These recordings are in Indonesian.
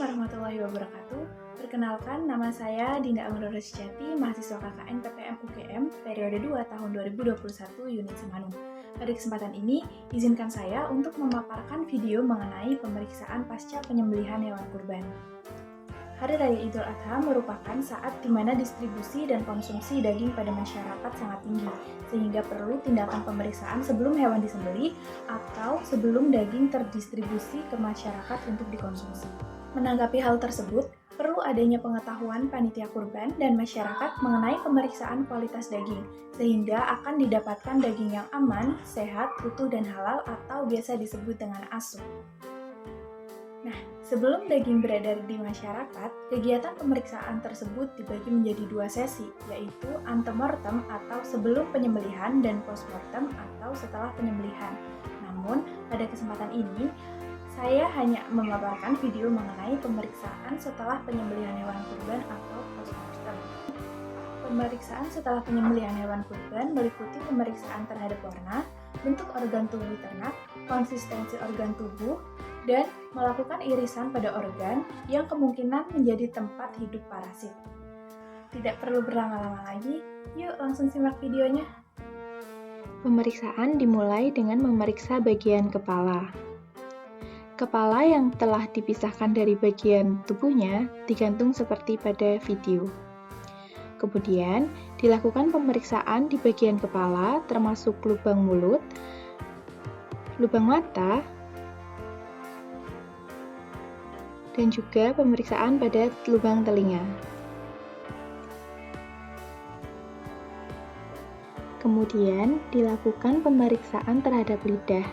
warahmatullahi wabarakatuh. Perkenalkan, nama saya Dinda Aurora Sejati, mahasiswa KKN PPM UGM periode 2 tahun 2021 unit Semanung. Pada kesempatan ini, izinkan saya untuk memaparkan video mengenai pemeriksaan pasca penyembelihan hewan kurban. Hari Raya Idul Adha merupakan saat di mana distribusi dan konsumsi daging pada masyarakat sangat tinggi, sehingga perlu tindakan pemeriksaan sebelum hewan disembelih atau sebelum daging terdistribusi ke masyarakat untuk dikonsumsi. Menanggapi hal tersebut, perlu adanya pengetahuan panitia kurban dan masyarakat mengenai pemeriksaan kualitas daging, sehingga akan didapatkan daging yang aman, sehat, utuh, dan halal atau biasa disebut dengan ASU. Nah, sebelum daging beredar di masyarakat, kegiatan pemeriksaan tersebut dibagi menjadi 2 sesi, yaitu antemortem atau sebelum penyembelihan dan postmortem atau setelah penyembelihan. Namun, pada kesempatan ini, saya hanya memaparkan video mengenai pemeriksaan setelah penyembelihan hewan kurban atau postmortem. Pemeriksaan setelah penyembelihan hewan kurban meliputi pemeriksaan terhadap warna, bentuk organ tubuh ternak, konsistensi organ tubuh, dan melakukan irisan pada organ yang kemungkinan menjadi tempat hidup parasit. Tidak perlu berlama-lama lagi, yuk langsung simak videonya. Pemeriksaan dimulai dengan memeriksa bagian kepala. Kepala yang telah dipisahkan dari bagian tubuhnya digantung seperti pada video. Kemudian, dilakukan pemeriksaan di bagian kepala termasuk lubang mulut, lubang mata, dan juga pemeriksaan pada lubang telinga. Kemudian, dilakukan pemeriksaan terhadap lidah.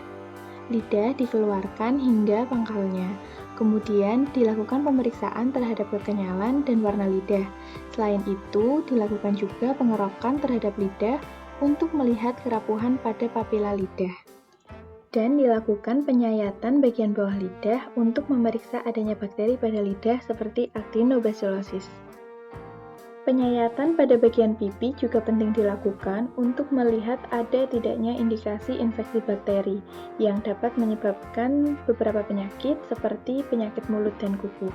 Lidah dikeluarkan hingga pangkalnya. Kemudian, dilakukan pemeriksaan terhadap kekenyalan dan warna lidah. Selain itu, dilakukan juga pengerokan terhadap lidah untuk melihat kerapuhan pada papila lidah. Dan dilakukan penyayatan bagian bawah lidah untuk memeriksa adanya bakteri pada lidah seperti Actinobacillosis. Penyayatan pada bagian pipi juga penting dilakukan untuk melihat ada tidaknya indikasi infeksi bakteri yang dapat menyebabkan beberapa penyakit seperti penyakit mulut dan kuku.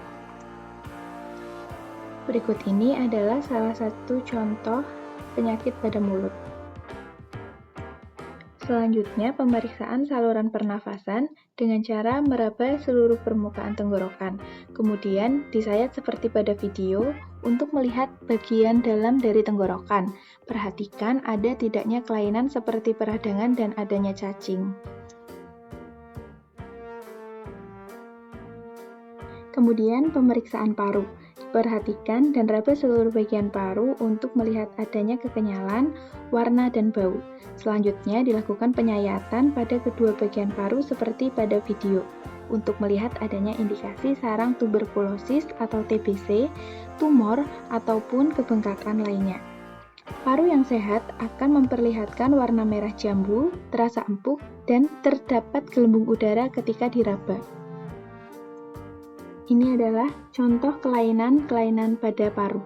Berikut ini adalah salah satu contoh penyakit pada mulut. Selanjutnya, pemeriksaan saluran pernafasan dengan cara meraba seluruh permukaan tenggorokan. Kemudian, disayat seperti pada video untuk melihat bagian dalam dari tenggorokan. Perhatikan ada tidaknya kelainan seperti peradangan dan adanya cacing. Kemudian, pemeriksaan paru. Perhatikan dan raba seluruh bagian paru untuk melihat adanya kekenyalan, warna, dan bau. Selanjutnya dilakukan penyayatan pada kedua bagian paru seperti pada video untuk melihat adanya indikasi sarang tuberkulosis atau TBC, tumor, ataupun kebengkakan lainnya. Paru yang sehat akan memperlihatkan warna merah jambu, terasa empuk, dan terdapat gelembung udara ketika diraba. Ini adalah contoh kelainan-kelainan pada paru.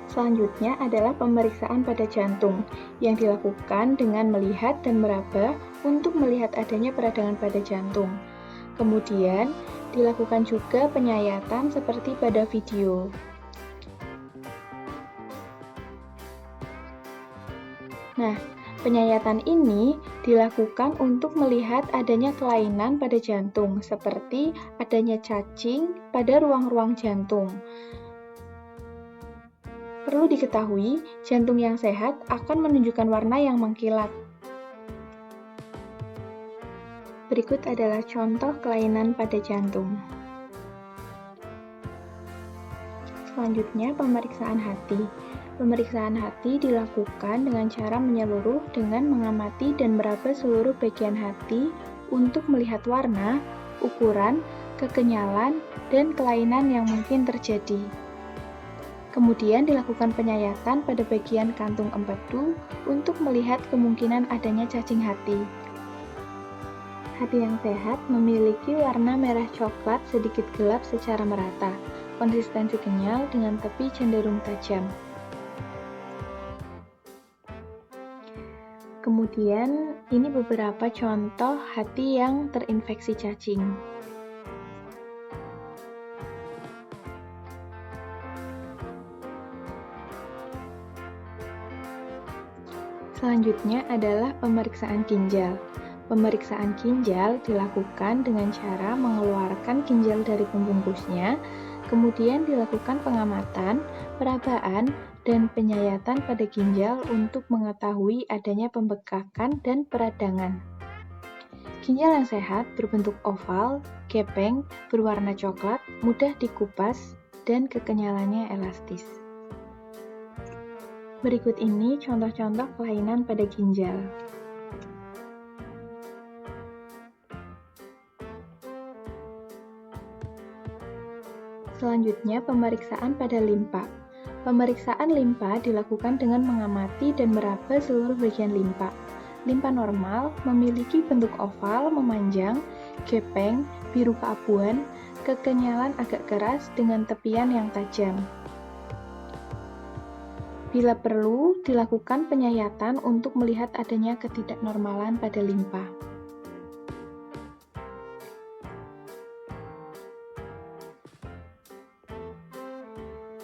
Selanjutnya adalah pemeriksaan pada jantung yang dilakukan dengan melihat dan meraba untuk melihat adanya peradangan pada jantung. Kemudian, dilakukan juga penyayatan seperti pada video. Nah, penyayatan ini dilakukan untuk melihat adanya kelainan pada jantung, seperti adanya cacing pada ruang-ruang jantung. Perlu diketahui, jantung yang sehat akan menunjukkan warna yang mengkilat. Berikut adalah contoh kelainan pada jantung. Selanjutnya, pemeriksaan hati. Pemeriksaan hati dilakukan dengan cara menyeluruh dengan mengamati dan meraba seluruh bagian hati untuk melihat warna, ukuran, kekenyalan, dan kelainan yang mungkin terjadi. Kemudian dilakukan penyayatan pada bagian kantung empedu untuk melihat kemungkinan adanya cacing hati. Hati yang sehat memiliki warna merah coklat sedikit gelap secara merata. konsistensi kenyal dengan tepi cenderung tajam. Kemudian, ini beberapa contoh hati yang terinfeksi cacing. Selanjutnya adalah pemeriksaan ginjal. Pemeriksaan ginjal dilakukan dengan cara mengeluarkan ginjal dari pembungkusnya, kemudian dilakukan pengamatan, perabaan, dan penyayatan pada ginjal untuk mengetahui adanya pembekakan dan peradangan. Ginjal yang sehat berbentuk oval, gepeng, berwarna coklat, mudah dikupas, dan kekenyalannya elastis. Berikut ini contoh-contoh kelainan pada ginjal. Selanjutnya, pemeriksaan pada limpa. Pemeriksaan limpa dilakukan dengan mengamati dan meraba seluruh bagian limpa. Limpa normal memiliki bentuk oval, memanjang, gepeng, biru keabuan, kekenyalan agak keras dengan tepian yang tajam. Bila perlu, dilakukan penyayatan untuk melihat adanya ketidaknormalan pada limpa.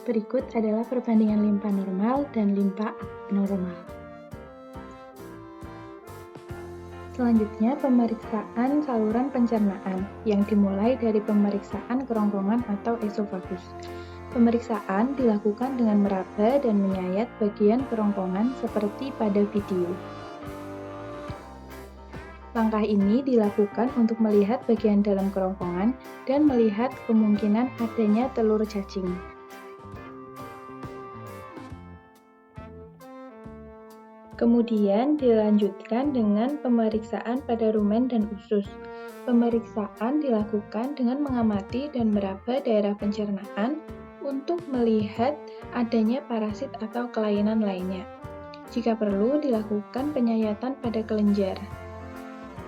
Berikut adalah perbandingan limpa normal dan limpa abnormal. Selanjutnya, pemeriksaan saluran pencernaan yang dimulai dari pemeriksaan kerongkongan atau esofagus. Pemeriksaan dilakukan dengan meraba dan menyayat bagian kerongkongan seperti pada video. Langkah ini dilakukan untuk melihat bagian dalam kerongkongan dan melihat kemungkinan adanya telur cacing. Kemudian dilanjutkan dengan pemeriksaan pada rumen dan usus. Pemeriksaan dilakukan dengan mengamati dan meraba daerah pencernaan untuk melihat adanya parasit atau kelainan lainnya. Jika perlu, dilakukan penyayatan pada kelenjar.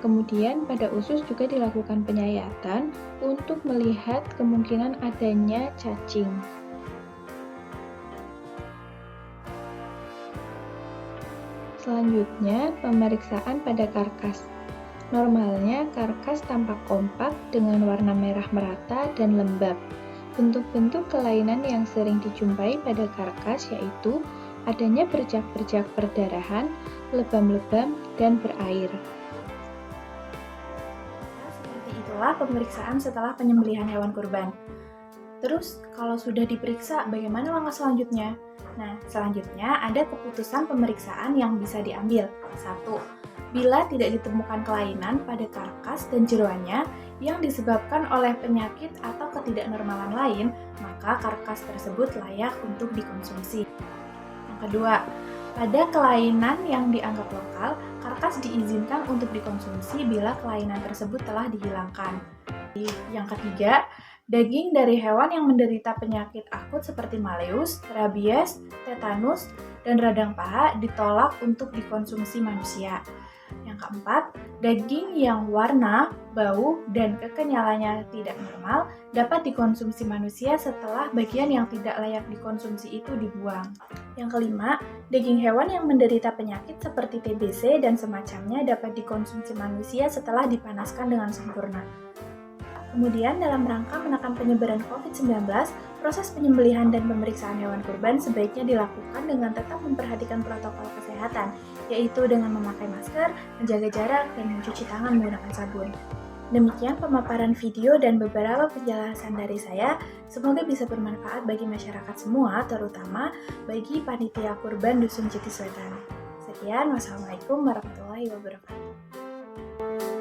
Kemudian pada usus juga dilakukan penyayatan untuk melihat kemungkinan adanya cacing. Selanjutnya, pemeriksaan pada karkas. Normalnya, karkas tampak kompak dengan warna merah merata dan lembab. Bentuk-bentuk kelainan yang sering dijumpai pada karkas yaitu adanya bercak-bercak perdarahan, lebam-lebam, dan berair. Seperti itulah pemeriksaan setelah penyembelihan hewan kurban. Terus, kalau sudah diperiksa, bagaimana langkah selanjutnya? Nah, selanjutnya ada keputusan pemeriksaan yang bisa diambil. 1. Bila tidak ditemukan kelainan pada karkas dan jeroannya yang disebabkan oleh penyakit atau ketidaknormalan lain, maka karkas tersebut layak untuk dikonsumsi. Yang kedua, pada kelainan yang dianggap lokal, karkas diizinkan untuk dikonsumsi bila kelainan tersebut telah dihilangkan. Yang ketiga, daging dari hewan yang menderita penyakit akut seperti maleus, rabies, tetanus, dan radang paha ditolak untuk dikonsumsi manusia. Yang keempat, daging yang warna, bau, dan kekenyalannya tidak normal dapat dikonsumsi manusia setelah bagian yang tidak layak dikonsumsi itu dibuang. Yang kelima, daging hewan yang menderita penyakit seperti TBC dan semacamnya dapat dikonsumsi manusia setelah dipanaskan dengan sempurna. Kemudian, dalam rangka menekan penyebaran COVID-19, proses penyembelihan dan pemeriksaan hewan kurban sebaiknya dilakukan dengan tetap memperhatikan protokol kesehatan, yaitu dengan memakai masker, menjaga jarak, dan mencuci tangan menggunakan sabun. Demikian pemaparan video dan beberapa penjelasan dari saya, semoga bisa bermanfaat bagi masyarakat semua, terutama bagi panitia kurban Dusun Citiswetan. Sekian, wassalamualaikum warahmatullahi wabarakatuh.